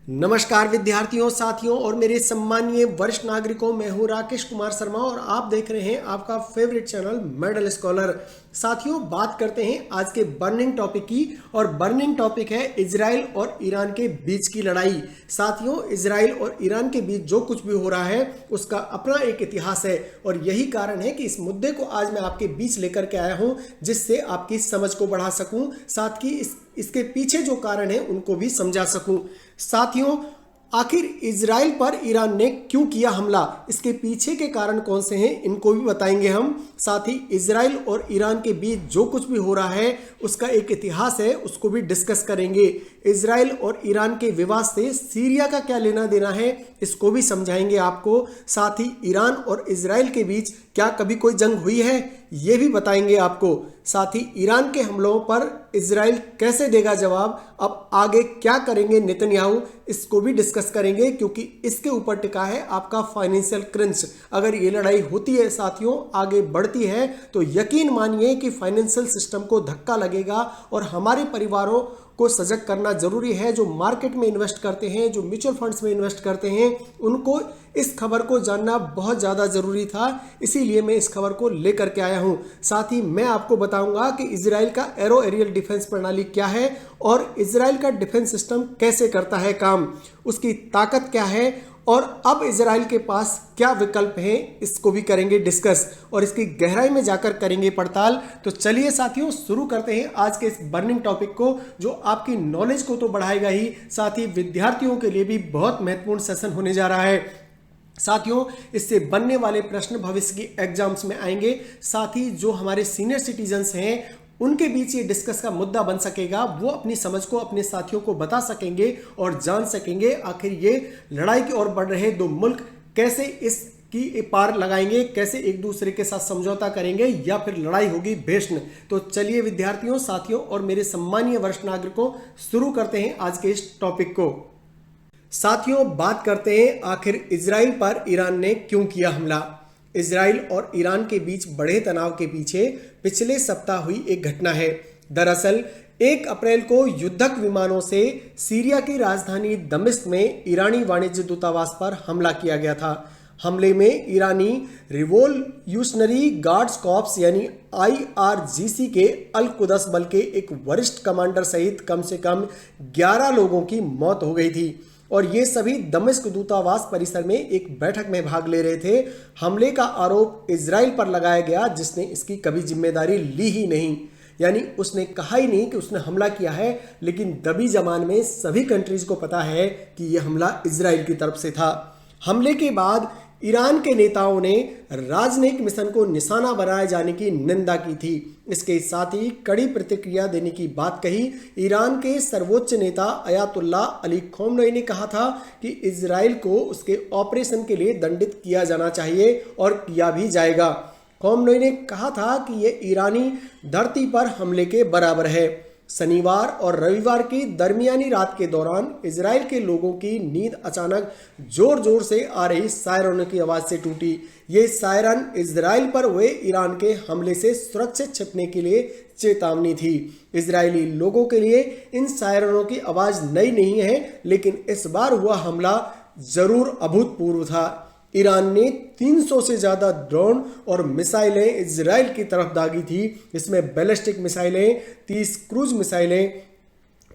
नमस्कार विद्यार्थियों, साथियों और मेरे सम्मानीय वरिष्ठ नागरिकों। मैं हूं राकेश कुमार शर्मा और आप देख रहे हैं आपका फेवरेट चैनल मेडल स्कॉलर। साथियों, बात करते हैं आज के बर्निंग टॉपिक की और बर्निंग टॉपिक है इजराइल और ईरान के बीच की लड़ाई। साथियों, इजराइल और ईरान के बीच जो कुछ भी हो रहा है उसका अपना एक इतिहास है और यही कारण है कि इस मुद्दे को आज मैं आपके बीच लेकर के आया हूं, जिससे आपकी समझ को बढ़ा सकूं, साथ ही इसके पीछे जो कारण है उनको भी समझा सकूं। साथियों, आखिर इजराइल पर ईरान ने क्यों किया हमला, इसके पीछे के कारण कौन से हैं इनको भी बताएंगे हम। साथ ही इजराइल और ईरान के बीच जो कुछ भी हो रहा है उसका एक इतिहास है, उसको भी डिस्कस करेंगे। इजराइल और ईरान के विवाद से सीरिया का क्या लेना देना है इसको भी समझाएंगे आपको। साथ ही ईरान और इजराइल के बीच क्या कभी कोई जंग हुई है ये भी बताएंगे आपको। साथ ही ईरान के हमलों पर इजराइल कैसे देगा जवाब, अब आगे क्या करेंगे नेतन्याहू, इसको भी डिस्कस करेंगे, क्योंकि इसके ऊपर टिका है आपका फाइनेंशियल क्रंच। अगर ये लड़ाई होती है साथियों, आगे बढ़ती है, तो यकीन मानिए कि फाइनेंशियल सिस्टम को धक्का लगेगा और हमारे परिवारों को सजग करना जरूरी है। जो मार्केट में इन्वेस्ट करते हैं, जो म्यूचुअल फंड्स में इन्वेस्ट करते हैं, उनको इस खबर को जानना बहुत ज़्यादा ज़रूरी था, इसीलिए मैं इस खबर को लेकर के आया हूं। साथ ही मैं आपको बताऊंगा कि इजराइल का एरो एरियल डिफेंस प्रणाली क्या है और इजराइल का डिफेंस सिस्टम कैसे करता है काम, उसकी ताकत क्या है और अब इजराइल के पास क्या विकल्प हैं, इसको भी करेंगे डिस्कस और इसकी गहराई में जाकर करेंगे पड़ताल। तो चलिए साथियों, शुरू करते हैं आज के इस बर्निंग टॉपिक को, जो आपकी नॉलेज को तो बढ़ाएगा ही, साथ ही विद्यार्थियों के लिए भी बहुत महत्वपूर्ण सेशन होने जा रहा है। साथियों, इससे बनने वाले प्रश्न भविष्य की एग्जाम्स में आएंगे। साथ ही जो हमारे सीनियर सिटीजन्स हैं उनके बीच ये डिस्कस का मुद्दा बन सकेगा, वो अपनी समझ को अपने साथियों को बता सकेंगे और जान सकेंगे आखिर ये लड़ाई की ओर बढ़ रहे दो मुल्क कैसे इसकी पार लगाएंगे, कैसे एक दूसरे के साथ समझौता करेंगे या फिर लड़ाई होगी भीषण। तो चलिए विद्यार्थियों, साथियों और मेरे सम्मानीय वरिष्ठ नागरिकों, शुरू करते हैं आज के इस टॉपिक को। साथियों, बात करते हैं आखिर इजराइल पर ईरान ने क्यों किया हमला। इजराइल और ईरान के बीच बढ़े तनाव के पीछे पिछले सप्ताह हुई एक घटना है। दरअसल 1 अप्रैल को युद्धक विमानों से सीरिया की राजधानी दमिश्क में ईरानी वाणिज्य दूतावास पर हमला किया गया था। हमले में ईरानी रिवोल्यूशनरी गार्ड्स कॉर्प्स यानी IRGC के अल कुदस बल के एक वरिष्ठ कमांडर सहित कम से कम 11 लोगों की मौत हो गई थी और ये सभी दमिश्क दूतावास परिसर में एक बैठक में भाग ले रहे थे। हमले का आरोप इजराइल पर लगाया गया, जिसने इसकी कभी जिम्मेदारी ली ही नहीं, यानी उसने कहा ही नहीं कि उसने हमला किया है, लेकिन दबी जमान में सभी कंट्रीज को पता है कि यह हमला इजराइल की तरफ से था। हमले के बाद ईरान के नेताओं ने राजनयिक मिशन को निशाना बनाए जाने की निंदा की थी। इसके साथ ही कड़ी प्रतिक्रिया देने की बात कही। ईरान के सर्वोच्च नेता अयातुल्ला अली खोमनई ने कहा था कि इजराइल को उसके ऑपरेशन के लिए दंडित किया जाना चाहिए और किया भी जाएगा। खोमनई ने कहा था कि यह ईरानी धरती पर हमले के बराबर है। शनिवार और रविवार की दरमियानी रात के दौरान इजराइल के लोगों की नींद अचानक जोर जोर से आ रही सायरन की आवाज से टूटी। ये सायरन इजराइल पर हुए ईरान के हमले से सुरक्षित छिपने के लिए चेतावनी थी। इजरायली लोगों के लिए इन सायरनों की आवाज नई नहीं है, लेकिन इस बार हुआ हमला जरूर अभूतपूर्व था। ईरान ने 300 से ज़्यादा ड्रोन और मिसाइलें इजराइल की तरफ दागी थी। इसमें बैलिस्टिक मिसाइलें, 30 क्रूज मिसाइलें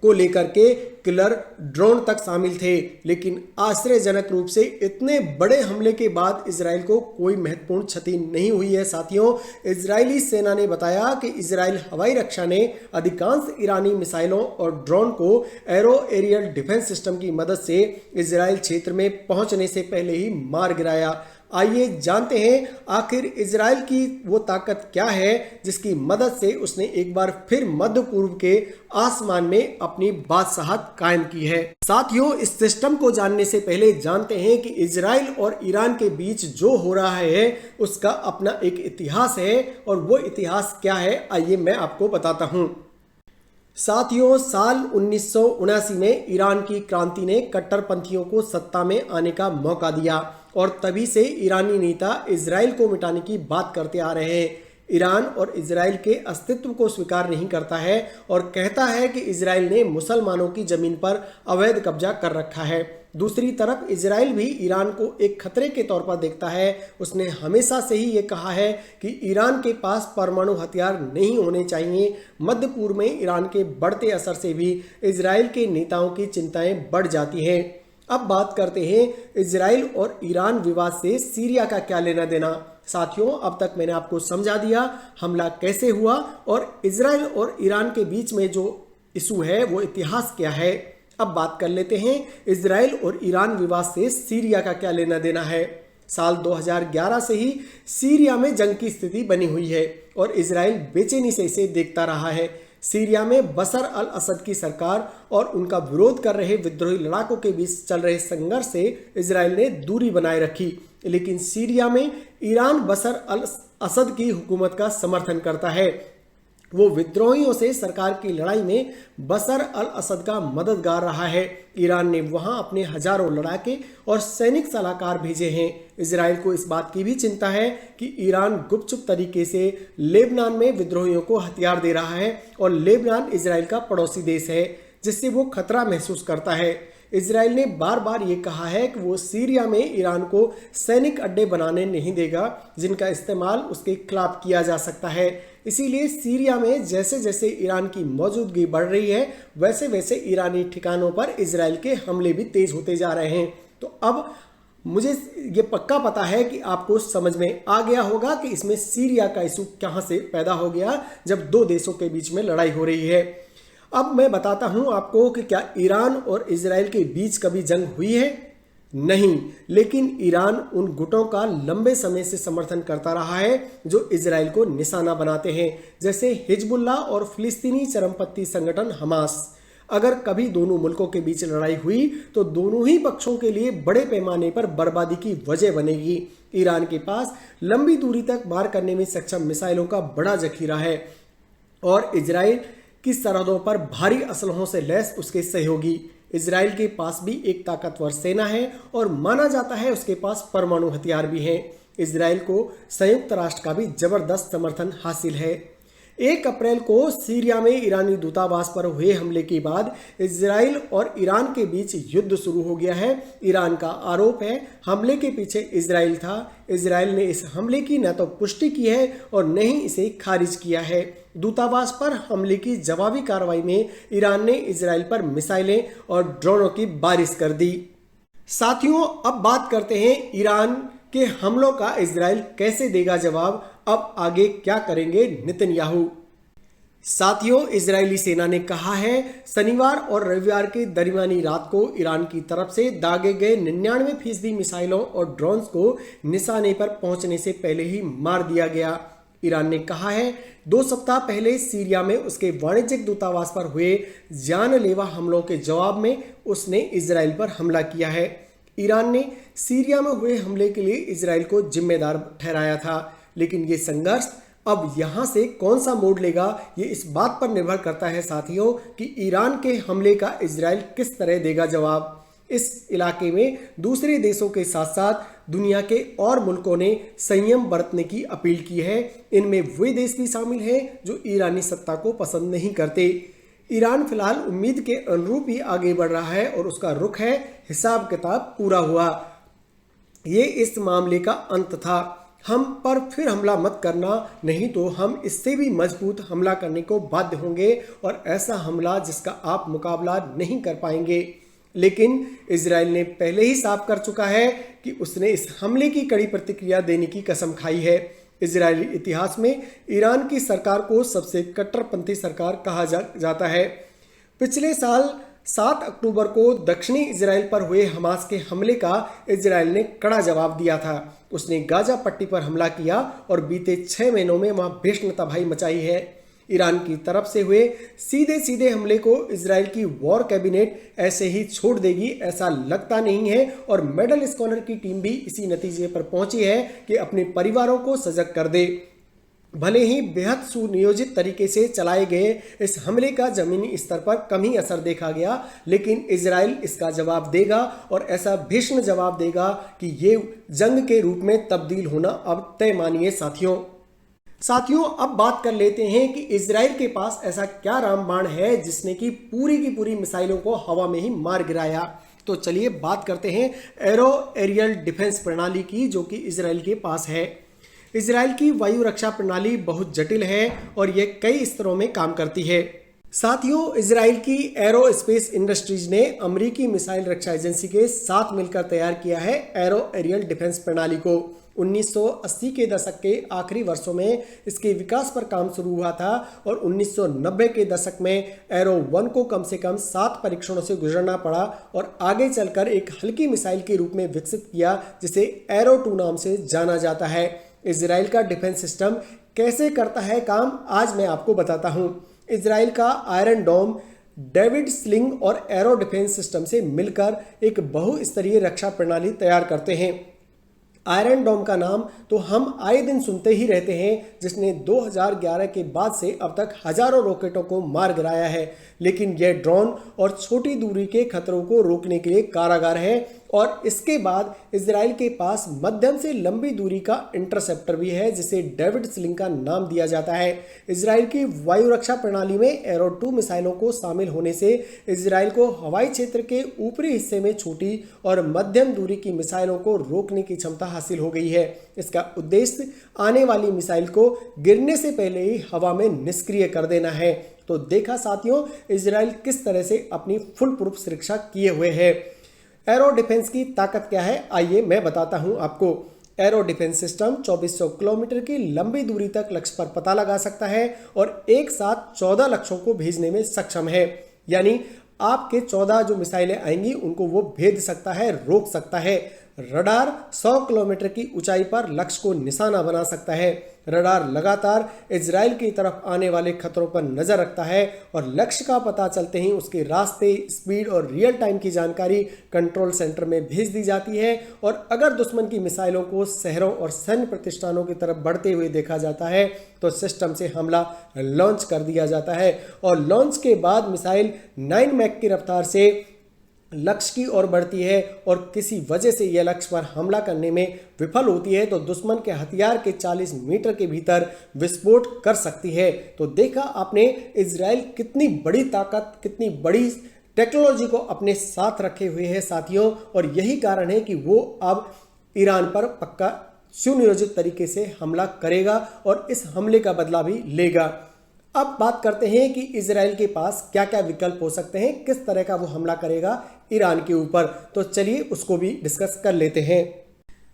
को लेकर के किलर ड्रोन तक शामिल थे। लेकिन आश्चर्यजनक रूप से इतने बड़े हमले के बाद इजराइल को कोई महत्वपूर्ण क्षति नहीं हुई है। साथियों, इजरायली सेना ने बताया कि इजराइल हवाई रक्षा ने अधिकांश ईरानी मिसाइलों और ड्रोन को एरो एरियल डिफेंस सिस्टम की मदद से इजराइल क्षेत्र में पहुंचने से पहले ही मार गिराया। आइए जानते हैं आखिर इजराइल की वो ताकत क्या है जिसकी मदद से उसने एक बार फिर मध्य पूर्व के आसमान में अपनी बादशाहत कायम की है। साथियों, इस सिस्टम को जानने से पहले जानते हैं कि इजराइल और ईरान के बीच जो हो रहा है उसका अपना एक इतिहास है और वो इतिहास क्या है आइए मैं आपको बताता हूँ। साथियों, साल 1979 में ईरान की क्रांति ने कट्टरपंथियों को सत्ता में आने का मौका दिया और तभी से ईरानी नेता इजराइल को मिटाने की बात करते आ रहे हैं। ईरान और इजराइल के अस्तित्व को स्वीकार नहीं करता है और कहता है कि इजराइल ने मुसलमानों की जमीन पर अवैध कब्जा कर रखा है। दूसरी तरफ इजराइल भी ईरान को एक खतरे के तौर पर देखता है। उसने हमेशा से ही ये कहा है कि ईरान के पास परमाणु हथियार नहीं होने चाहिए। मध्य पूर्व में ईरान के बढ़ते असर से भी इजराइल के नेताओं की चिंताएं बढ़ जाती हैं। अब बात करते हैं इजराइल और ईरान विवाद से सीरिया का क्या लेना देना। साथियों, अब तक मैंने आपको समझा दिया हमला कैसे हुआ और इजराइल और ईरान के बीच में जो इशू है वो इतिहास क्या है। अब बात कर लेते हैं इजराइल और ईरान विवाद से सीरिया का क्या लेना देना है। साल 2011 से ही सीरिया में जंग की स्थिति बनी हुई है और इजराइल बेचैनी से इसे देखता रहा है। सीरिया में बशर अल असद की सरकार और उनका विरोध कर रहे विद्रोही लड़ाकों के बीच चल रहे संघर्ष से इजराइल ने दूरी बनाए रखी, लेकिन सीरिया में ईरान बशर अल असद की हुकूमत का समर्थन करता है। वो विद्रोहियों से सरकार की लड़ाई में बशर अल असद का मददगार रहा है। ईरान ने वहां अपने हजारों लड़ाके और सैनिक सलाहकार भेजे हैं। इजराइल को इस बात की भी चिंता है कि ईरान गुपचुप तरीके से लेबनान में विद्रोहियों को हथियार दे रहा है और लेबनान इजराइल का पड़ोसी देश है, जिससे वो खतरा महसूस करता है। इजराइल ने बार बार ये कहा है कि वो सीरिया में ईरान को सैनिक अड्डे बनाने नहीं देगा जिनका इस्तेमाल उसके खिलाफ किया जा सकता है। इसीलिए सीरिया में जैसे जैसे ईरान की मौजूदगी बढ़ रही है वैसे वैसे ईरानी ठिकानों पर इजराइल के हमले भी तेज होते जा रहे हैं। तो अब मुझे ये पक्का पता है कि आपको समझ में आ गया होगा कि इसमें सीरिया का इशू कहाँ से पैदा हो गया जब दो देशों के बीच में लड़ाई हो रही है। अब मैं बताता हूं आपको कि क्या ईरान और इजराइल के बीच कभी जंग हुई है? नहीं, लेकिन ईरान उन गुटों का लंबे समय से समर्थन करता रहा है जो इजराइल को निशाना बनाते हैं, जैसे हिजबुल्लाह और फिलिस्तीनी चरमपंथी संगठन हमास। अगर कभी दोनों मुल्कों के बीच लड़ाई हुई तो दोनों ही पक्षों के लिए बड़े पैमाने पर बर्बादी की वजह बनेगी। ईरान के पास लंबी दूरी तक मार करने में सक्षम मिसाइलों का बड़ा जखीरा है और इजराइल की सरहदों पर भारी असलहों से लैस उसके सहयोगी। इजराइल के पास भी एक ताकतवर सेना है और माना जाता है उसके पास परमाणु हथियार भी हैं। इजराइल को संयुक्त राष्ट्र का भी जबरदस्त समर्थन हासिल है। 1 अप्रैल को सीरिया में ईरानी दूतावास पर हुए हमले के बाद इजराइल और ईरान के बीच युद्ध शुरू हो गया है। ईरान का आरोप है हमले के पीछे इजराइल था। इजराइल ने इस हमले की न तो पुष्टि की है और न ही इसे खारिज किया है। दूतावास पर हमले की जवाबी कार्रवाई में ईरान ने इजराइल पर मिसाइलें और ड्रोनों की बारिश कर दी। साथियों, अब बात करते हैं ईरान के हमलों का इजराइल कैसे देगा जवाब। अब आगे क्या करेंगे नेतन्याहू। साथियों, इजरायली सेना ने कहा है शनिवार और रविवार के दरमियानी रात को ईरान की तरफ से दागे गए 99% मिसाइलों और ड्रोन्स को निशाने पर पहुंचने से पहले ही मार दिया गया। ईरान ने कहा है 2 सप्ताह पहले सीरिया में उसके वाणिज्यिक दूतावास पर हुए जानलेवा हमलों के जवाब में उसने इजराइल पर हमला किया है। ईरान ने सीरिया में हुए हमले के लिए इजराइल को जिम्मेदार ठहराया था, लेकिन ये संघर्ष अब यहाँ से कौन सा मोड़ लेगा ये इस बात पर निर्भर करता है साथियों कि ईरान के हमले का इजराइल किस तरह देगा जवाब। इस इलाके में दूसरे देशों के साथ साथ दुनिया के और मुल्कों ने संयम बरतने की अपील की है। इनमें वे देश भी शामिल हैं जो ईरानी सत्ता को पसंद नहीं करते। ईरान फिलहाल उम्मीद के अनुरूप ही आगे बढ़ रहा है और उसका रुख है हिसाब किताब पूरा हुआ। ये इस मामले का अंत था। हम पर फिर हमला मत करना, नहीं तो हम इससे भी मजबूत हमला करने को बाध्य होंगे और ऐसा हमला जिसका आप मुकाबला नहीं कर पाएंगे। लेकिन इजराइल ने पहले ही साफ कर चुका है कि उसने इस हमले की कड़ी प्रतिक्रिया देने की कसम खाई है। इजरायली इतिहास में ईरान की सरकार को सबसे कट्टरपंथी सरकार कहा जाता है। पिछले साल 7 अक्टूबर को दक्षिणी इजराइल पर हुए हमास के हमले का इजराइल ने कड़ा जवाब दिया था। उसने गाजा पट्टी पर हमला किया और बीते 6 महीनों में वहां भीषण तबाही मचाई है। ईरान की तरफ से हुए सीधे हमले को इजराइल की वॉर कैबिनेट ऐसे ही छोड़ देगी ऐसा लगता नहीं है और मेडल स्कॉलर की टीम भी इसी नतीजे पर पहुंची है कि अपने परिवारों को सजग कर दे। भले ही बेहद सुनियोजित तरीके से चलाए गए इस हमले का जमीनी स्तर पर कम ही असर देखा गया, लेकिन इजराइल इसका जवाब देगा और ऐसा भीषण जवाब देगा कि ये जंग के रूप में तब्दील होना अब तय मानिए साथियों। साथियों, अब बात कर लेते हैं कि इजराइल के पास ऐसा क्या रामबाण है जिसने की पूरी मिसाइलों को हवा में ही मार गिराया। तो चलिए बात करते हैं एरो एरियल डिफेंस प्रणाली की, जो कि इजराइल के पास है। इजराइल की वायु रक्षा प्रणाली बहुत जटिल है और यह कई स्तरों में काम करती है। साथियों, इजराइल की एरोस्पेस इंडस्ट्रीज ने अमेरिकी मिसाइल रक्षा एजेंसी के साथ मिलकर तैयार किया है एरो एरियल डिफेंस प्रणाली को। 1980 के दशक के आखिरी वर्षों में इसके विकास पर काम शुरू हुआ था और 1990 के दशक में एरो 1 को कम से कम 7 परीक्षणों से गुजरना पड़ा और आगे चलकर एक हल्की मिसाइल के रूप में विकसित किया, जिसे एरो 2 नाम से जाना जाता है। इजराइल का डिफेंस सिस्टम कैसे करता है काम, आज मैं आपको बताता हूं। इजराइल का आयरन डोम डेविड स्लिंग और एरो डिफेंस सिस्टम से मिलकर एक बहुस्तरीय रक्षा प्रणाली तैयार करते हैं। आयरन डोम का नाम तो हम आए दिन सुनते ही रहते हैं, जिसने 2011 के बाद से अब तक हजारों रॉकेटों को मार गिराया है, लेकिन यह ड्रोन और छोटी दूरी के खतरों को रोकने के लिए कारागार है। और इसके बाद इजराइल के पास मध्यम से लंबी दूरी का इंटरसेप्टर भी है, जिसे डेविड स्लिंग का नाम दिया जाता है। इजराइल की वायु रक्षा प्रणाली में एरो 2 मिसाइलों को शामिल होने से इजराइल को हवाई क्षेत्र के ऊपरी हिस्से में छोटी और मध्यम दूरी की मिसाइलों को रोकने की क्षमता हासिल हो गई है। इसका उद्देश्य आने वाली मिसाइल को गिरने से पहले ही हवा में निष्क्रिय कर देना है। तो देखा साथियों, इजराइल किस तरह से अपनी फुल प्रूफ सुरक्षा किए हुए है। एरो डिफेंस की ताकत क्या है, आइए मैं बताता हूं आपको। एरो डिफेंस सिस्टम 2400 किलोमीटर की लंबी दूरी तक लक्ष्य पर पता लगा सकता है और एक साथ 14 लक्ष्यों को भेजने में सक्षम है। यानी आपके 14 जो मिसाइलें आएंगी उनको वो भेज सकता है, रोक सकता है। रडार 100 किलोमीटर की ऊंचाई पर लक्ष्य को निशाना बना सकता है। रडार लगातार इजराइल की तरफ आने वाले खतरों पर नजर रखता है और लक्ष्य का पता चलते ही उसके रास्ते, स्पीड और रियल टाइम की जानकारी कंट्रोल सेंटर में भेज दी जाती है। और अगर दुश्मन की मिसाइलों को शहरों और सैन्य प्रतिष्ठानों की तरफ बढ़ते हुए देखा जाता है तो सिस्टम से हमला लॉन्च कर दिया जाता है और लॉन्च के बाद मिसाइल 9 मैक की रफ्तार से लक्ष्य की ओर बढ़ती है और किसी वजह से यह लक्ष्य पर हमला करने में विफल होती है तो दुश्मन के हथियार के 40 मीटर के भीतर विस्फोट कर सकती है। तो देखा आपने, इजराइल कितनी बड़ी ताकत, कितनी बड़ी टेक्नोलॉजी को अपने साथ रखे हुए है साथियों। और यही कारण है कि वो अब ईरान पर पक्का सुनियोजित तरीके से हमला करेगा और इस हमले का बदला भी लेगा। अब बात करते हैं कि इजराइल के पास क्या क्या विकल्प हो सकते हैं, किस तरह का वो हमला करेगा ईरान के ऊपर। तो चलिए उसको भी डिस्कस कर लेते हैं।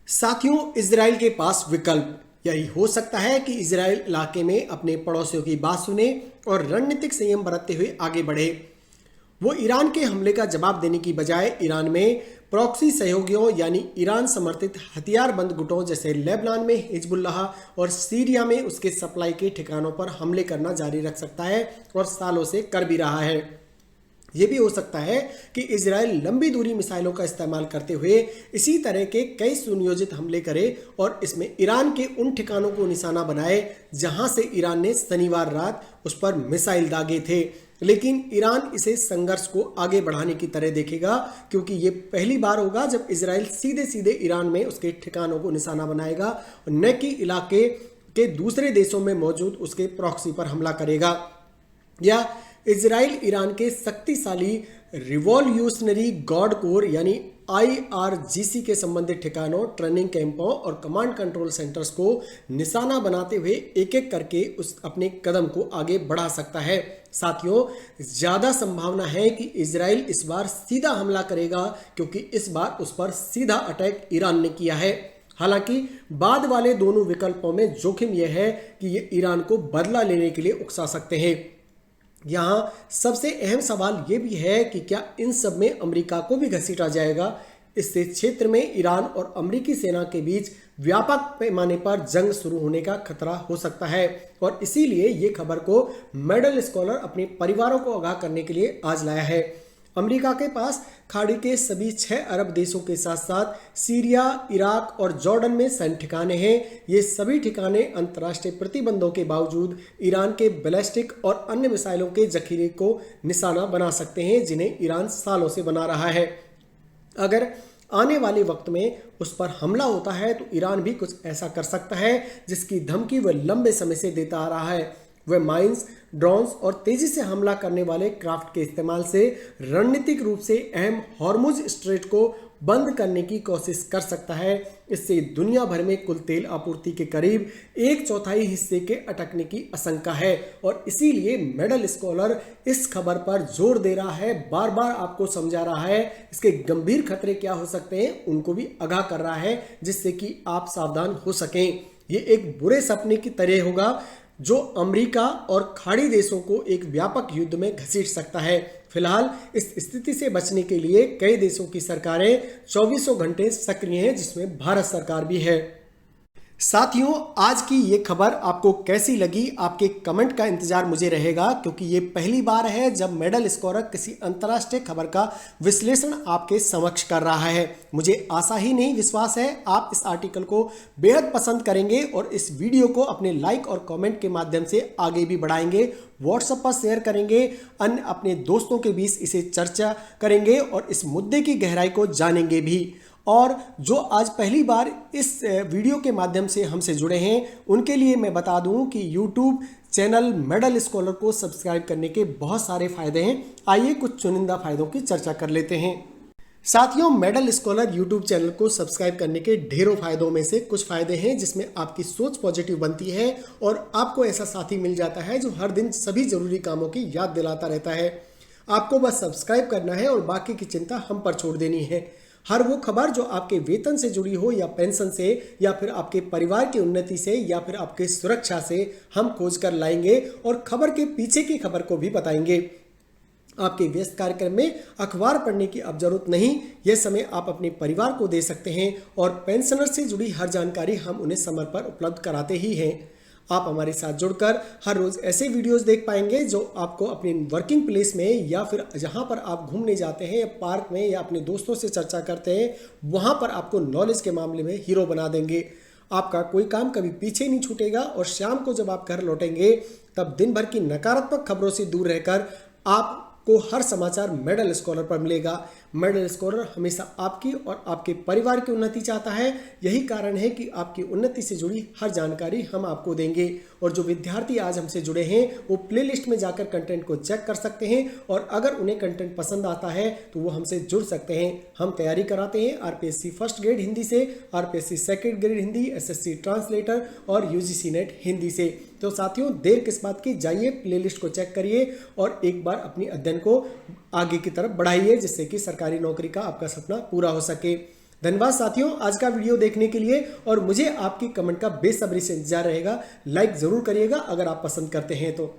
साथियों, इजराइल के पास विकल्प यही हो सकता है कि इजराइल इलाके में अपने पड़ोसियों की बात सुने और रणनीतिक संयम बरतते हुए आगे बढ़े। वो ईरान के हमले का जवाब देने की बजाय ईरान में प्रॉक्सी सहयोगियों यानी ईरान समर्थित हथियारबंद गुटों जैसे लेबनान में हिजबुल्लाह और सीरिया में उसके सप्लाई के ठिकानों पर हमले करना जारी रख सकता है और सालों से कर भी रहा है। यह भी हो सकता है कि इजराइल लंबी दूरी मिसाइलों का इस्तेमाल करते हुए इसी तरह के कई सुनियोजित हमले करे और इसमें ईरान के उन ठिकानों को निशाना बनाए जहां से ईरान ने शनिवार रात उस पर मिसाइल दागे थे। लेकिन ईरान इसे संघर्ष को आगे बढ़ाने की तरह देखेगा, क्योंकि ये पहली बार होगा जब इजराइल सीधे सीधे ईरान में उसके ठिकानों को निशाना बनाएगा, न कि इलाके के दूसरे देशों में मौजूद उसके प्रॉक्सी पर हमला करेगा। या इजराइल ईरान के शक्तिशाली रिवॉल्यूशनरी गार्ड कोर यानी IRGC के संबंधित ठिकानों, ट्रेनिंग कैंपों और कमांड कंट्रोल सेंटर्स को निशाना बनाते हुए एक एक करके उस अपने कदम को आगे बढ़ा सकता है। साथियों, ज्यादा संभावना है कि इजराइल इस बार सीधा हमला करेगा, क्योंकि इस बार उस पर सीधा अटैक ईरान ने किया है। हालांकि बाद वाले दोनों विकल्पों में जोखिम यह है कि ये ईरान को बदला लेने के लिए उकसा सकते हैं। यहाँ सबसे अहम सवाल ये भी है कि क्या इन सब में अमेरिका को भी घसीटा जाएगा। इससे क्षेत्र में ईरान और अमेरिकी सेना के बीच व्यापक पैमाने पर जंग शुरू होने का खतरा हो सकता है और इसीलिए ये खबर को मेडल स्कॉलर अपने परिवारों को आगाह करने के लिए आज लाया है। अमेरिका के पास खाड़ी के सभी 6 अरब देशों के साथ साथ सीरिया, इराक और जॉर्डन में सैन्य ठिकाने हैं। ये सभी ठिकाने अंतर्राष्ट्रीय प्रतिबंधों के बावजूद ईरान के बैलिस्टिक और अन्य मिसाइलों के जखीरे को निशाना बना सकते हैं, जिन्हें ईरान सालों से बना रहा है। अगर आने वाले वक्त में उस पर हमला होता है तो ईरान भी कुछ ऐसा कर सकता है जिसकी धमकी वह लंबे समय से देता आ रहा है। वह माइंस, ड्रोन्स और तेजी से हमला करने वाले क्राफ्ट के इस्तेमाल से रणनीतिक रूप से अहम हॉर्मुज स्ट्रेट को बंद करने की कोशिश कर सकता है। इससे दुनिया भर में कुल तेल आपूर्ति के करीब 1/4 हिस्से के अटकने की आशंका है और इसीलिए मेडल स्कॉलर इस खबर पर जोर दे रहा है, बार बार आपको समझा रहा है इसके गंभीर खतरे क्या हो सकते हैं उनको भी आगाह कर रहा है, जिससे कि आप सावधान हो सकें। ये एक बुरे सपने की तरह होगा जो अमेरिका और खाड़ी देशों को एक व्यापक युद्ध में घसीट सकता है। फिलहाल इस स्थिति से बचने के लिए कई देशों की सरकारें 24 घंटे सक्रिय हैं, जिसमें भारत सरकार भी है। साथियों, आज की ये खबर आपको कैसी लगी? आपके कमेंट का इंतजार मुझे रहेगा, क्योंकि ये पहली बार है जब मेडल स्कोरर किसी अंतर्राष्ट्रीय खबर का विश्लेषण आपके समक्ष कर रहा है। मुझे आशा ही नहीं विश्वास है आप इस आर्टिकल को बेहद पसंद करेंगे और इस वीडियो को अपने लाइक और कमेंट के माध्यम से आगे भी बढ़ाएंगे, व्हाट्सएप पर शेयर करेंगे, अन्य अपने दोस्तों के बीच इसे चर्चा करेंगे और इस मुद्दे की गहराई को जानेंगे भी। और जो आज पहली बार इस वीडियो के माध्यम से हमसे जुड़े हैं उनके लिए मैं बता दूं कि YouTube चैनल मेडल स्कॉलर को सब्सक्राइब करने के बहुत सारे फायदे हैं। आइए कुछ चुनिंदा फायदों की चर्चा कर लेते हैं। साथियों, मेडल स्कॉलर YouTube चैनल को सब्सक्राइब करने के ढेरों फायदों में से कुछ फायदे हैं जिसमें आपकी सोच पॉजिटिव बनती है और आपको ऐसा साथी मिल जाता है जो हर दिन सभी जरूरी कामों की याद दिलाता रहता है। आपको बस सब्सक्राइब करना है और बाकी की चिंता हम पर छोड़ देनी है। हर वो खबर जो आपके वेतन से जुड़ी हो या पेंशन से या फिर आपके परिवार की उन्नति से या फिर आपके सुरक्षा से हम खोज कर लाएंगे और खबर के पीछे की खबर को भी बताएंगे। आपके व्यस्त कार्यक्रम में अखबार पढ़ने की अब जरूरत नहीं, यह समय आप अपने परिवार को दे सकते हैं और पेंशनर से जुड़ी हर जानकारी हम उन्हें समय पर उपलब्ध कराते ही हैं। आप हमारे साथ जुड़कर हर रोज ऐसे वीडियोस देख पाएंगे जो आपको अपने वर्किंग प्लेस में या फिर जहां पर आप घूमने जाते हैं या पार्क में या अपने दोस्तों से चर्चा करते हैं वहां पर आपको नॉलेज के मामले में हीरो बना देंगे। आपका कोई काम कभी पीछे नहीं छूटेगा और शाम को जब आप घर लौटेंगे तब दिन भर की नकारात्मक खबरों से दूर रहकर आप को हर समाचार मेडल स्कॉलर पर मिलेगा। मेडल स्कॉलर हमेशा आपकी और आपके परिवार की उन्नति चाहता है। यही कारण है कि आपकी उन्नति से जुड़ी हर जानकारी हम आपको देंगे और जो विद्यार्थी आज हमसे जुड़े हैं वो प्लेलिस्ट में जाकर कंटेंट को चेक कर सकते हैं और अगर उन्हें कंटेंट पसंद आता है तो वो हमसे जुड़ सकते हैं। हम तैयारी कराते हैं आरपीएससी फर्स्ट ग्रेड हिंदी से, RPSC second grade Hindi, SSC translator और यूजीसी नेट हिंदी से। तो साथियों, देर किस बात की, जाइए प्लेलिस्ट को चेक करिए और एक बार अपनी अध्ययन को आगे की तरफ बढ़ाइए जिससे कि सरकारी नौकरी का आपका सपना पूरा हो सके। धन्यवाद साथियों आज का वीडियो देखने के लिए और मुझे आपकी कमेंट का बेसब्री से इंतजार रहेगा। लाइक जरूर करिएगा अगर आप पसंद करते हैं तो।